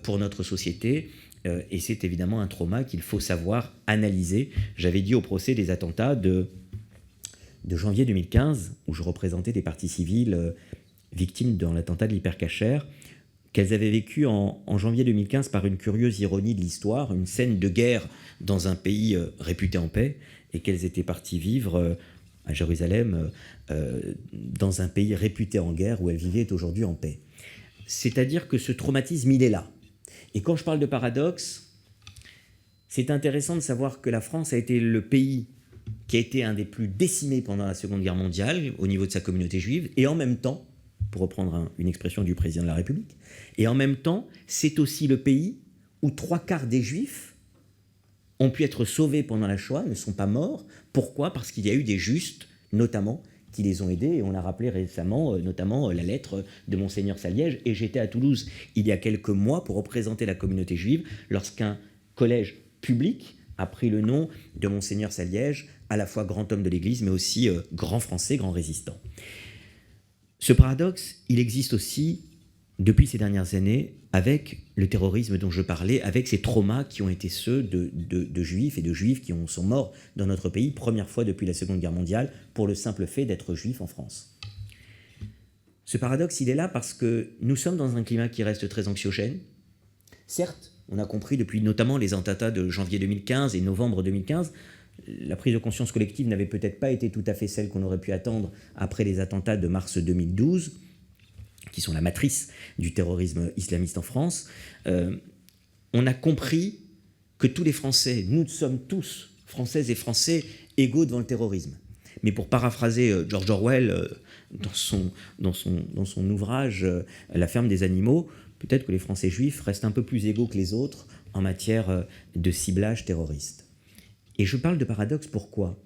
pour notre société, et c'est évidemment un trauma qu'il faut savoir analyser. J'avais dit au procès des attentats de janvier 2015, où je représentais des parties civiles victimes dans l'attentat de l'Hypercacher, qu'elles avaient vécu en janvier 2015 par une curieuse ironie de l'histoire, une scène de guerre dans un pays réputé en paix, et qu'elles étaient parties vivre à Jérusalem dans un pays réputé en guerre où elles vivaient aujourd'hui en paix. C'est-à-dire que ce traumatisme, il est là. Et quand je parle de paradoxe, c'est intéressant de savoir que la France a été le pays qui a été un des plus décimés pendant la Seconde Guerre mondiale au niveau de sa communauté juive, et en même temps, pour reprendre une expression du président de la République, et en même temps, c'est aussi le pays où 3/4 des Juifs ont pu être sauvés pendant la Shoah, ne sont pas morts. Pourquoi ? Parce qu'il y a eu des justes, notamment, qui les ont aidés, et on a rappelé récemment, notamment, la lettre de Monseigneur Saliège, et j'étais à Toulouse il y a quelques mois pour représenter la communauté juive, lorsqu'un collège public a pris le nom de Monseigneur Saliège, à la fois grand homme de l'Église, mais aussi grand Français, grand résistant. Ce paradoxe, il existe aussi depuis ces dernières années avec le terrorisme dont je parlais, avec ces traumas qui ont été ceux de juifs et de juifs qui sont morts dans notre pays, première fois depuis la Seconde Guerre mondiale, pour le simple fait d'être juif en France. Ce paradoxe, il est là parce que nous sommes dans un climat qui reste très anxiogène. Certes, on a compris depuis notamment les attentats de janvier 2015 et novembre 2015, la prise de conscience collective n'avait peut-être pas été tout à fait celle qu'on aurait pu attendre après les attentats de mars 2012, qui sont la matrice du terrorisme islamiste en France. On a compris que tous les Français, nous sommes tous, Françaises et Français, égaux devant le terrorisme. Mais pour paraphraser George Orwell dans son ouvrage « La ferme des animaux », peut-être que les Français juifs restent un peu plus égaux que les autres en matière de ciblage terroriste. Et je parle de paradoxe pourquoi ?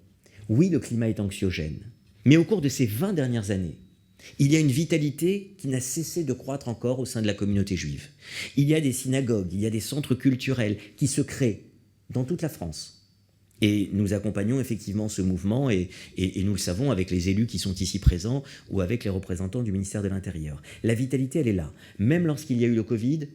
Oui, le climat est anxiogène, mais au cours de ces 20 dernières années, il y a une vitalité qui n'a cessé de croître encore au sein de la communauté juive. Il y a des synagogues, il y a des centres culturels qui se créent dans toute la France. Et nous accompagnons effectivement ce mouvement et nous le savons avec les élus qui sont ici présents ou avec les représentants du ministère de l'Intérieur. La vitalité, elle est là. Même lorsqu'il y a eu le Covid,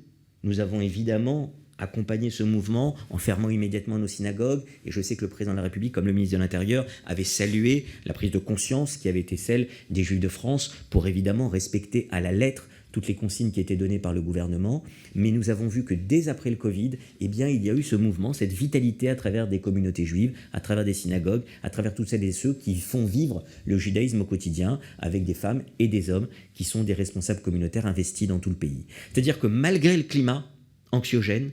nous avons évidemment accompagner ce mouvement en fermant immédiatement nos synagogues. Et je sais que le président de la République, comme le ministre de l'Intérieur, avait salué la prise de conscience qui avait été celle des Juifs de France pour évidemment respecter à la lettre toutes les consignes qui étaient données par le gouvernement. Mais nous avons vu que dès après le Covid, eh bien, il y a eu ce mouvement, cette vitalité à travers des communautés juives, à travers des synagogues, à travers toutes celles et ceux qui font vivre le judaïsme au quotidien avec des femmes et des hommes qui sont des responsables communautaires investis dans tout le pays. C'est-à-dire que malgré le climat anxiogène,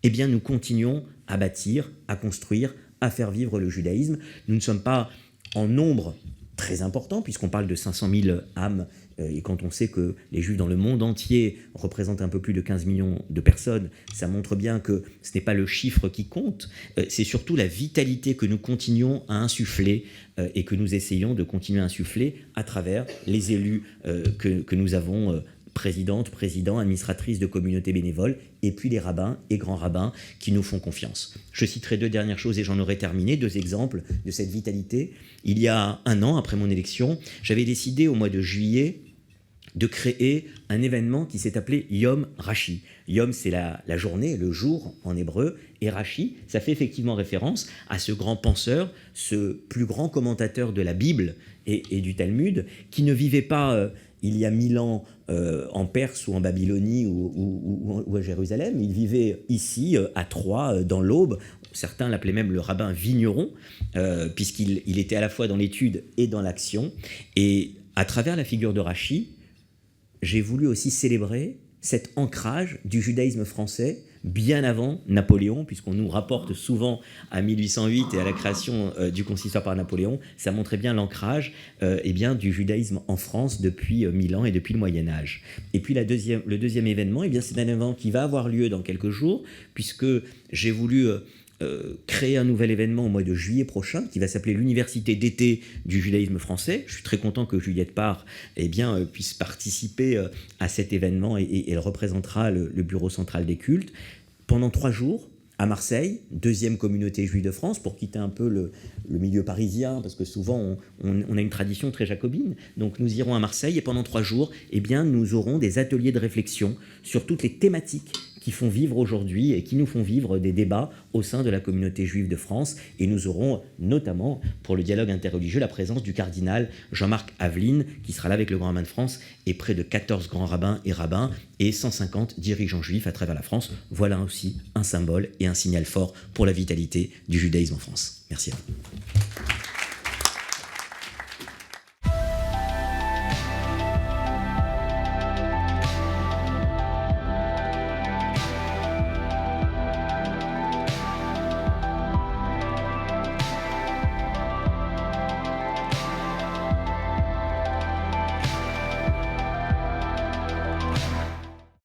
eh bien, nous continuons à bâtir, à construire, à faire vivre le judaïsme. Nous ne sommes pas en nombre très important, puisqu'on parle de 500 000 âmes, et quand on sait que les Juifs dans le monde entier représentent un peu plus de 15 millions de personnes, ça montre bien que ce n'est pas le chiffre qui compte, c'est surtout la vitalité que nous continuons à insuffler et que nous essayons de continuer à insuffler à travers les élus que nous avons, présidentes, présidents, administratrices de communautés bénévoles, et puis les rabbins et grands rabbins qui nous font confiance. Je citerai 2 dernières choses et j'en aurai terminé, 2 exemples de cette vitalité. Il y a 1 an, après mon élection, j'avais décidé au mois de juillet de créer un événement qui s'est appelé Yom Rashi. Yom, c'est la journée, le jour en hébreu, et Rashi, ça fait effectivement référence à ce grand penseur, ce plus grand commentateur de la Bible et du Talmud, qui ne vivait pas il y a 1000 ans en Perse ou en Babylonie ou à Jérusalem. Il vivait ici, à Troyes, dans l'Aube. Certains l'appelaient même le rabbin vigneron, puisqu'il était à la fois dans l'étude et dans l'action. Et à travers la figure de Rashi, j'ai voulu aussi célébrer cet ancrage du judaïsme français bien avant Napoléon, puisqu'on nous rapporte souvent à 1808 et à la création du consistoire par Napoléon. Ça montrait bien l'ancrage du judaïsme en France depuis 1000 ans et depuis le Moyen-Âge. Et puis le deuxième événement, c'est un événement qui va avoir lieu dans quelques jours, puisque j'ai voulu créer un nouvel événement au mois de juillet prochain qui va s'appeler l'Université d'été du judaïsme français. Je suis très content que Juliette Parr puisse participer à cet événement et elle représentera le bureau central des cultes pendant 3 jours à Marseille, 2e communauté juive de France, pour quitter un peu le milieu parisien, parce que souvent on a une tradition très jacobine. Donc nous irons à Marseille et pendant 3 jours, nous aurons des ateliers de réflexion sur toutes les thématiques qui font vivre aujourd'hui et qui nous font vivre des débats au sein de la communauté juive de France. Et nous aurons notamment, pour le dialogue interreligieux, la présence du cardinal Jean-Marc Aveline, qui sera là avec le Grand Rabbin de France, et près de 14 grands rabbins et 150 dirigeants juifs à travers la France. Voilà aussi un symbole et un signal fort pour la vitalité du judaïsme en France. Merci à vous.